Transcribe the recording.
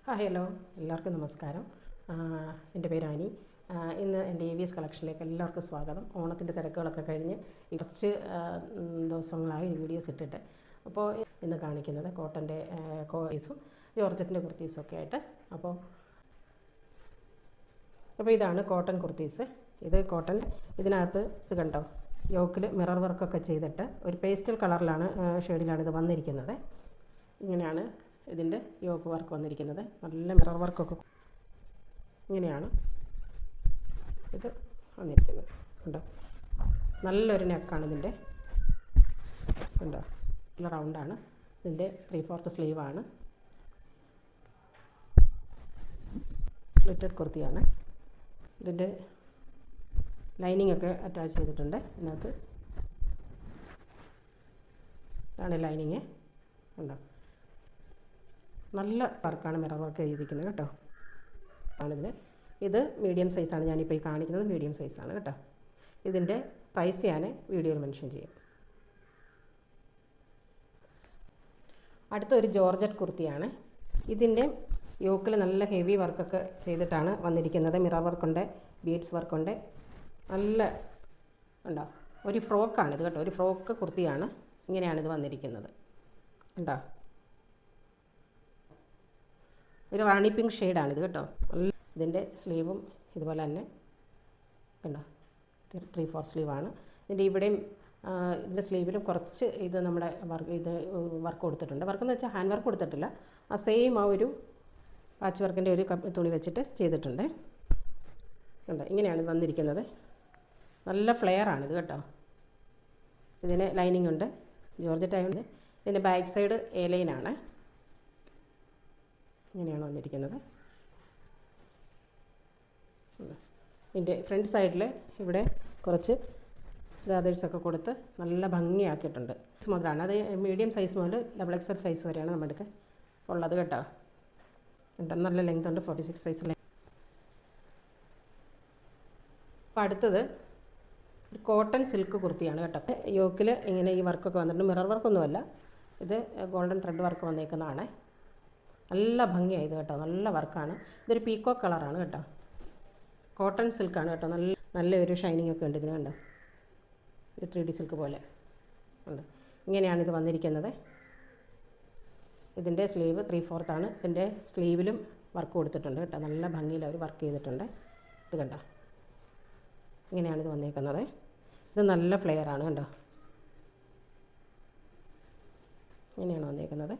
Hello, എല്ലാവർക്കും നമസ്കാരം. എൻ്റെ പേര് ആനി. ഇന്ന് എൻ്റെ AVS കളക്ഷനിലേക്ക് എല്ലാവർക്കും സ്വാഗതം. ഓണത്തിൻ്റെ തിരക്കുകളൊക്കെ കഴിഞ്ഞ് കുറച്ച് ദിവസങ്ങളായി വീഡിയോസ് ഇട്ടിട്ട്. അപ്പോൾ ഇന്ന് കാണിക്കുന്നത് കോട്ടൻ്റെ കുർത്തീസും ജോർജറ്റിൻ്റെ കുർത്തീസും ഒക്കെ ആയിട്ട്. അപ്പോൾ ഇതാണ് കോട്ടൺ കുർത്തീസ്. ഇത് കോട്ടൺ. ഇതിനകത്ത് ഇത് കണ്ടോ, യോക്കിൽ മിറർ വർക്കൊക്കെ ചെയ്തിട്ട് ഒരു പേസ്റ്റൽ കളറിലാണ് ഷെയ്ഡിലാണ് ഇത് വന്നിരിക്കുന്നത്. ഇങ്ങനെയാണ് ഇതിൻ്റെ യോക്ക് വർക്ക് വന്നിരിക്കുന്നത്. നല്ല മിറർ വർക്കൊക്കെ ഇങ്ങനെയാണ് ഇത് വന്നിരിക്കുന്നത്. ഉണ്ടോ, നല്ലൊരു നെക്കാണ് ഇതിൻ്റെ. ഉണ്ടോ, നല്ല റൗണ്ടാണ്. ഇതിൻ്റെ 3/4 സ്ലീവാണ്. സ്ലിറ്റഡ് കുർത്തിയാണ്. ഇതിൻ്റെ ലൈനിങ് ഒക്കെ അറ്റാച്ച് ചെയ്തിട്ടുണ്ട് ഇതിനകത്ത്. ഇതാണ് ലൈനിങ്. ഉണ്ടോ, നല്ല വർക്കാണ്, മിറർ വർക്ക് ചെയ്തിരിക്കുന്നത് കേട്ടോ. ആണിതിന്. ഇത് മീഡിയം സൈസാണ് ഞാനിപ്പോൾ ഈ കാണിക്കുന്നത്. മീഡിയം സൈസാണ് കേട്ടോ. ഇതിൻ്റെ പ്രൈസ് ഞാൻ വീഡിയോയിൽ മെൻഷൻ ചെയ്യും. അടുത്തൊരു ജോർജറ്റ് കുർത്തിയാണ്. ഇതിൻ്റെ യോക്കിൽ നല്ല ഹെവി വർക്കൊക്കെ ചെയ്തിട്ടാണ് വന്നിരിക്കുന്നത്. മിറർ വർക്കുണ്ട്, ബീഡ്സ് വർക്കുണ്ട്. നല്ല ഉണ്ടോ, ഒരു ഫ്രോക്കാണിത് കേട്ടോ. ഒരു ഫ്രോക്ക് കുർത്തിയാണ്. ഇങ്ങനെയാണിത് വന്നിരിക്കുന്നത്. ഉണ്ടോ, ഒരു റാണി പിങ്ക് ഷെയ്ഡാണിത് കേട്ടോ. ഇതിൻ്റെ സ്ലീവും ഇതുപോലെ തന്നെ കണ്ടോ, 3/4 സ്ലീവാണ്. ഇതിൻ്റെ ഇവിടെയും ഇതിൻ്റെ സ്ലീവിലും കുറച്ച് ഇത് നമ്മുടെ വർക്ക് കൊടുത്തിട്ടുണ്ട്. വർക്കെന്ന് വെച്ചാൽ ഹാൻഡ് വർക്ക് കൊടുത്തിട്ടില്ല. സെയിം ഒരു പാച്ച് വർക്കിൻ്റെ ഒരു തുണി വെച്ചിട്ട് ചെയ്തിട്ടുണ്ട്. കണ്ടോ, ഇങ്ങനെയാണ് ഇത് വന്നിരിക്കുന്നത്. നല്ല ഫ്ലെയറാണിത് കേട്ടോ. ഇതിന് ലൈനിങ് ഉണ്ട്. ജോർജറ്റ് ആയതുകൊണ്ട് ഇതിൻ്റെ ബാക്ക് സൈഡ് ലൈനാണ്. ഇങ്ങനെയാണ് വന്നിരിക്കുന്നത്. ഇതിൻ്റെ ഫ്രണ്ട് സൈഡിൽ ഇവിടെ കുറച്ച് ഗാദേഴ്സൊക്കെ കൊടുത്ത് നല്ല ഭംഗിയാക്കിയിട്ടുണ്ട്. മുതലാണ് അത് മീഡിയം സൈസ് മുതൽ XXL സൈസ് വരെയാണ് നമ്മുടെ ഉള്ളത് കേട്ടോ. നല്ല ലെങ്ത് ഉണ്ട്, 46 സൈസ്. അപ്പോൾ അടുത്തത് ഒരു കോട്ടൺ സിൽക്ക് കുർത്തിയാണ് കേട്ടോ. യോക്കിൽ ഇങ്ങനെ ഈ വർക്കൊക്കെ വന്നിട്ടുണ്ട്. മിറർ വർക്കൊന്നുമല്ല, ഇത് ഗോൾഡൻ ത്രെഡ് വർക്ക് വന്നേക്കുന്നതാണ്. നല്ല ഭംഗിയായത് കേട്ടോ. നല്ല വർക്കാണ്. ഇതൊരു പീക്കോ കളറാണ് കേട്ടോ. കോട്ടൺ സിൽക്കാണ് കേട്ടോ. നല്ലൊരു ഷൈനിങ് ഒക്കെ ഉണ്ട് ഇതിന്. കണ്ടോ, ഒരു 3D സിൽക്ക് പോലെ ഉണ്ട്. ഇങ്ങനെയാണിത് വന്നിരിക്കുന്നത്. ഇതിൻ്റെ സ്ലീവ് 3/4 ആണ്. ഇതിൻ്റെ സ്ലീവിലും വർക്ക് കൊടുത്തിട്ടുണ്ട് കേട്ടോ. നല്ല ഭംഗിയിൽ അവർ വർക്ക് ചെയ്തിട്ടുണ്ട്. ഇത് കണ്ടോ, ഇങ്ങനെയാണിത് വന്നിരിക്കുന്നത്. ഇത് നല്ല ഫ്ലെയറാണ് കണ്ടോ. ഇങ്ങനെയാണ് വന്നിരിക്കുന്നത്.